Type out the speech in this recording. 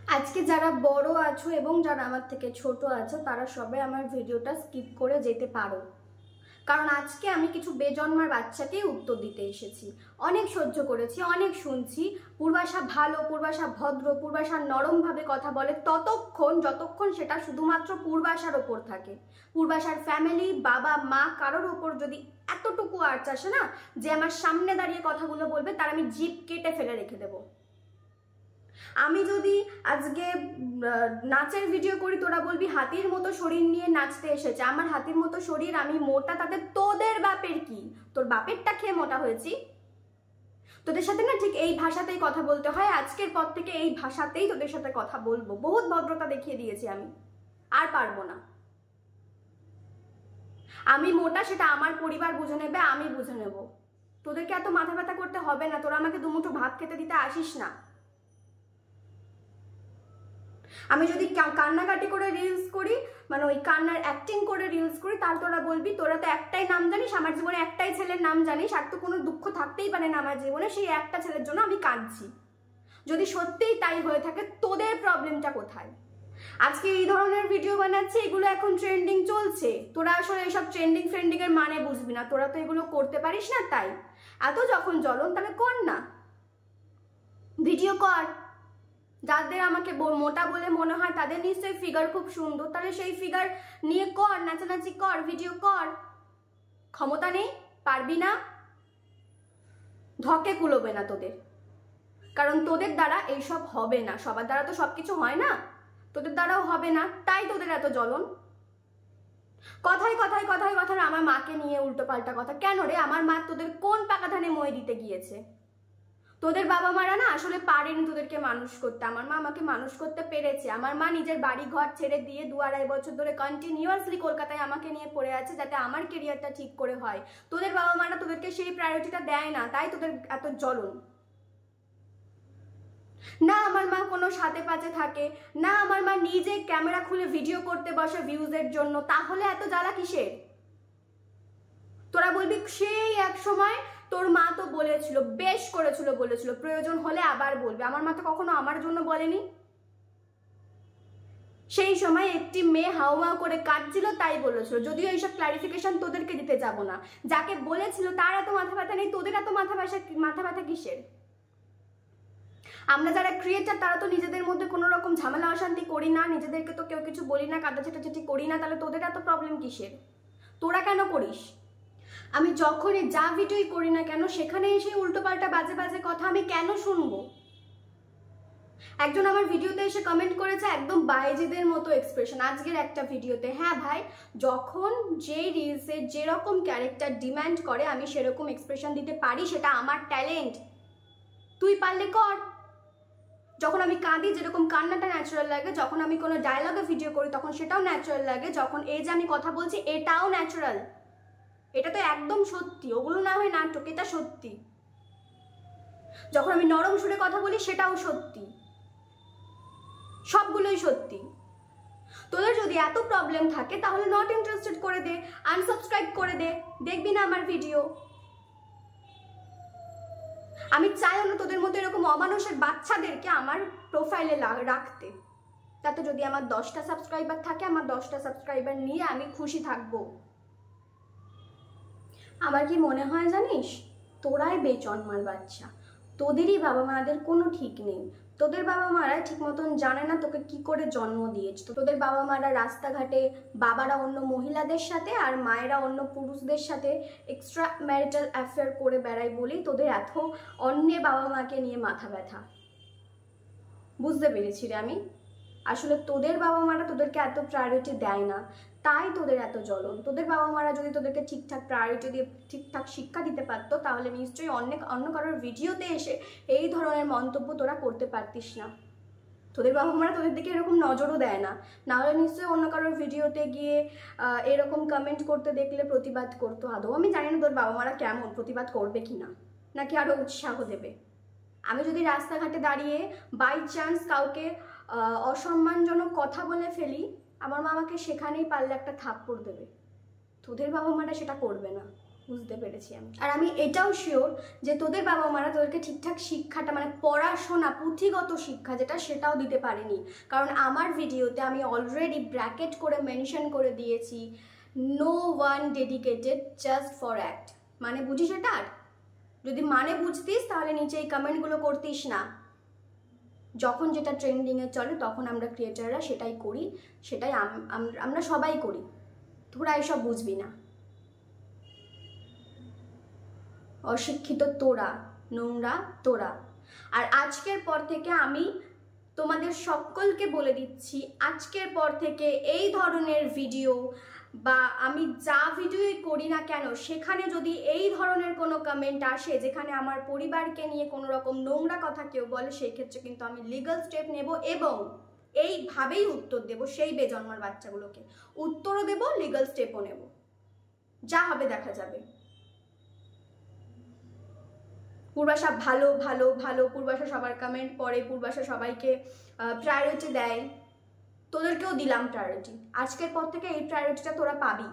আজকে যারা বড় আছো এবং যারা আমার থেকে ছোট আছো তারা সবাই আমার ভিডিওটা স্কিপ করে যেতে পারো, কারণ আজকে আমি কিছু বেজন্মার বাচ্চাকে উত্তর দিতে এসেছি। অনেক সহ্য করেছি, অনেক শুনছি। পূর্বাশা ভালো, পূর্বাশা ভদ্র, পূর্বাশা নরমভাবে কথা বলে যতক্ষণ সেটা শুধুমাত্র পূর্বাশার ওপর থাকে। পূর্বাশার ফ্যামিলি, বাবা মা কারোর ওপর যদি এতটুকু আর্চ আসে না যে আমার সামনে দাঁড়িয়ে কথাগুলো বলবে, তার আমি জিভ কেটে ফেলে রেখে দেবো। আমি যদি আজকে নাচের ভিডিও করি, তোরা বলবি হাতির মতো শরীর নিয়ে নাচতে এসেছে। আমার হাতির মতো শরীর, আমি মোটা, তাতে তোদের বাপের কি? তোর বাপেরটা খেয়ে মোটা হয়েছি? তোদের সাথে না ঠিক এই ভাষাতেই কথা বলতে হয়। আজকের পর থেকে এই ভাষাতেই তোদের সাথে কথা বলবো। বহুত ভদ্রতা দেখিয়ে দিয়েছি আমি, আর পারবো না। আমি মোটা, সেটা আমার পরিবার বুঝে নেবে, আমি বুঝে নেব। তোদেরকে এত মাথা ব্যথা করতে হবে না। তোরা আমাকে দুমুঠো ভাত খেতে দিতে আসিস না। আমি যদি কান্নাকাটি করে রিলস করি, মানে ওই কান্নার অ্যাক্টিং করে রিলস করি, তাহলে তোরা বলবি তোরা তো একটাই নাম জানিস, আমার জীবনে একটাই ছেলের নাম জানিস, আর তো কোনো দুঃখ থাকতেই পারে না আমার জীবনে, সেই একটা ছেলের জন্য আমি কাঁদছি। যদি সত্যিই তাই হয়ে থাকে, তোদের প্রবলেমটা কোথায়? আজকে এই ধরনের ভিডিও বানাচ্ছি, এগুলো এখন ট্রেন্ডিং চলছে। তোরা আসলে এইসব ট্রেন্ডিং এর মানে বুঝবি না। তোরা তো এগুলো করতে পারিস না, তাই এত যখন জ্বলন তাহলে কর না, ভিডিও কর। যাদের আমাকে মোটা বলে মনে হয় তাদের নিশ্চয়ই ফিগার খুব সুন্দর, তাহলে সেই ফিগার নিয়ে কর, নাচানাচি কর, ভিডিও কর। ক্ষমতা নেই, পারবি না, ধকে কুলোবে না তোদের, কারণ তোদের দ্বারা এইসব হবে না। সবার দ্বারা তো সবকিছু হয় না, তোদের দ্বারাও হবে না, তাই তোদের এত জ্বলন। কথায় কথায় কথায় কথায় আমার মাকে নিয়ে উল্টো পাল্টা কথা। কেন রে? আমার মা তোদের কোন পাকা ধানে মই দিতে গিয়েছে? তোদের বাবা মারা না আসলে পারেনি তোদেরকে মানুষ করতে। আমার মা আমাকে মানুষ করতে পেরেছে। আমার মা নিজের বাড়ি ঘর ছেড়ে দিয়ে 2-2.5 বছর ধরে কন্টিনিউয়াসলি কলকাতায় আমাকে নিয়ে পড়ে আছে, যাতে আমার কেরিয়ারটা ঠিক করে হয়। তোদের বাবা মারা তোদেরকে সেই প্রায়োরিটিটা দেয় না, তাই তোদের এত জ্বলন। না আমার মা কোনো সাথে পাচে থাকে, না আমার মা নিজে ক্যামেরা খুলে ভিডিও করতে বসে ভিউজের জন্য, তাহলে এত জ্বালা কিসের? তোরা বলবি সেই এক সময় তোর মা তো বলেছিল, বেশ করেছিল, বলেছিল প্রয়োজন হলে আবার বলবে। আমার মা তো কখনো আমার জন্য বলেনি। সেই সময় একটি মেয়ে হাওমাও করে কাঁদছিল, তাই বলেছিল। যদিও এইসব ক্লারিফিকেশন তোদেরকে দিতে যাব না। যাকে বলেছিল তার এত মাথা ব্যথা নেই, তোদের এত মাথা ব্যথা কিসের? আমরা যারা ক্রিয়েটার তারা তো নিজেদের মধ্যে কোনো রকম ঝামেলা অশান্তি করি না, নিজেদেরকে তো কেউ কিছু বলি না, কাদা ছেটাছেটি করি না, তাহলে তোদের এত প্রবলেম কিসের? তোরা কেন করিস? আমি যখনই যা ভিডিওই করি না কেন, সেখানে এসে উল্টোপাল্টা বাজে বাজে কথা আমি কেন শুনবো? একজন আমার ভিডিওতে এসে কমেন্ট করেছে একদম বাইজিদের মতো এক্সপ্রেশন আজকের একটা ভিডিওতে। হ্যাঁ ভাই, যখন যে রিলসে যেরকম ক্যারেক্টার ডিমান্ড করে আমি সেরকম এক্সপ্রেশন দিতে পারি, সেটা আমার ট্যালেন্ট। তুই পারলে কর। যখন আমি কাঁদি, যেরকম কান্নাটা ন্যাচারাল লাগে, যখন আমি কোনো ডায়লগে ভিডিও করি তখন সেটাও ন্যাচারাল লাগে, যখন এই যে আমি কথা বলছি এটাও ন্যাচারাল। এটা তো একদম সত্যি, ওগুলো না হয় নাটক, এটা সত্যি। যখন আমি নরম সুরে কথা বলি সেটাও সত্যি, সবগুলোই সত্যি। তোদের যদি এত প্রবলেম থাকে তাহলে নট ইন্টারেস্টেড করে দে, আনসাবস্ক্রাইব করে দে, দেখবি না আমার ভিডিও। আমি চাই না তোদের মতো এরকম অমানুষের বাচ্চাদেরকে আমার প্রোফাইলে রাখতে। তাতে যদি আমার 10টা সাবস্ক্রাইবার থাকে, আমার 10টা সাবস্ক্রাইবার নিয়ে আমি খুশি থাকবো। আমার কি মনে হয় জানিস, তোরাই বেজন্মার বাচ্চা। তোদেরই বাবা মাদের কোনো ঠিক নেই। তোদের বাবা মারা ঠিক মতন জানে না তোকে কি করে জন্ম দিয়েছে। তোদের বাবা মারা রাস্তাঘাটে বাবারা অন্য মহিলাদের সাথে আর মায়েরা অন্য পুরুষদের সাথে এক্সট্রা ম্যারিটাল অ্যাফেয়ার করে বেড়ায় বলেই তোদের এত অন্যে বাবা মাকে নিয়ে মাথা ব্যথা। বুঝতে পেরেছি রে আমি। আসলে তোদের বাবা মারা তোদেরকে এত প্রায়োরিটি দেয় না, তাই তোদের এত জ্বলন। তোদের বাবা মারা যদি তোদেরকে ঠিকঠাক প্রায়োরিটি দিয়ে ঠিকঠাক শিক্ষা দিতে পারতো, তাহলে নিশ্চয়ই অন্য কারোর ভিডিওতে এসে এই ধরনের মন্তব্য তোরা করতে পারতিস না। তোদের বাবা মারা তোদের দিকে এরকম নজরও দেয় না, নাহলে নিশ্চয়ই অন্য কারোর ভিডিওতে গিয়ে এরকম কমেন্ট করতে দেখলে প্রতিবাদ করতো। আদৌ আমি জানি না তোর বাবা মারা কেমন, প্রতিবাদ করবে কিনা, নাকি আরও উৎসাহ দেবে। আমি যদি রাস্তাঘাটে দাঁড়িয়ে বাই চান্স কাউকে অসম্মানজনক কথা বলে ফেলি, আমার মা আমাকে সেখানেই পারলে একটা থাপ্পড় দেবে। তোদের বাবা মারা সেটা করবে না। বুঝতে পেরেছি আমি। আর আমি এটাও শিওর যে তোদের বাবা মারা তোদেরকে ঠিকঠাক শিক্ষাটা মানে পড়াশোনা পুঁথিগত শিক্ষা যেটা সেটাও দিতে পারেনি। কারণ আমার ভিডিওতে আমি অলরেডি ব্র্যাকেট করে মেনশন করে দিয়েছি no one dedicated just for act. মানে বুঝিস এটা? যদি মানে বুঝতিস তাহলে নিচে এই কমেন্টগুলো করতিস না। যখন যেটা ট্রেন্ডিংয়ে চলে তখন আমরা ক্রিয়েটাররা সেটাই করি, সেটাই আমরা সবাই করি। তোরা এসব বুঝবি না। অশিক্ষিত তোরা, নোংরা তোরা। আর আজকের পর থেকে আমি তোমাদের সকলকে বলে দিচ্ছি, আজকের পর থেকে এই ধরনের ভিডিও বা আমি যা ভিডিওই করি না কেন সেখানে যদি এই ধরনের কোনো কমেন্ট আসে যেখানে আমার পরিবারকে নিয়ে কোনো রকম নোংরা কথা কেউ বলে, সেই ক্ষেত্রে কিন্তু আমি লিগ্যাল স্টেপ নেব এবং এইভাবেই উত্তর দেব সেই বেজন্মার বাচ্চাগুলোকে। উত্তরও দেব, লিগ্যাল স্টেপও নেব, যা হবে দেখা যাবে। পূর্বাশা ভালো ভালো ভালো, পূর্বাশা সবার কমেন্ট পড়ে, পূর্বাশা সবাইকে প্রায়োরিটি দেয়, তোদেরকেও দিলাম প্রায়োরিটি। আজকের পর থেকে এই প্রায়োরিটিটা তোরা পাবি।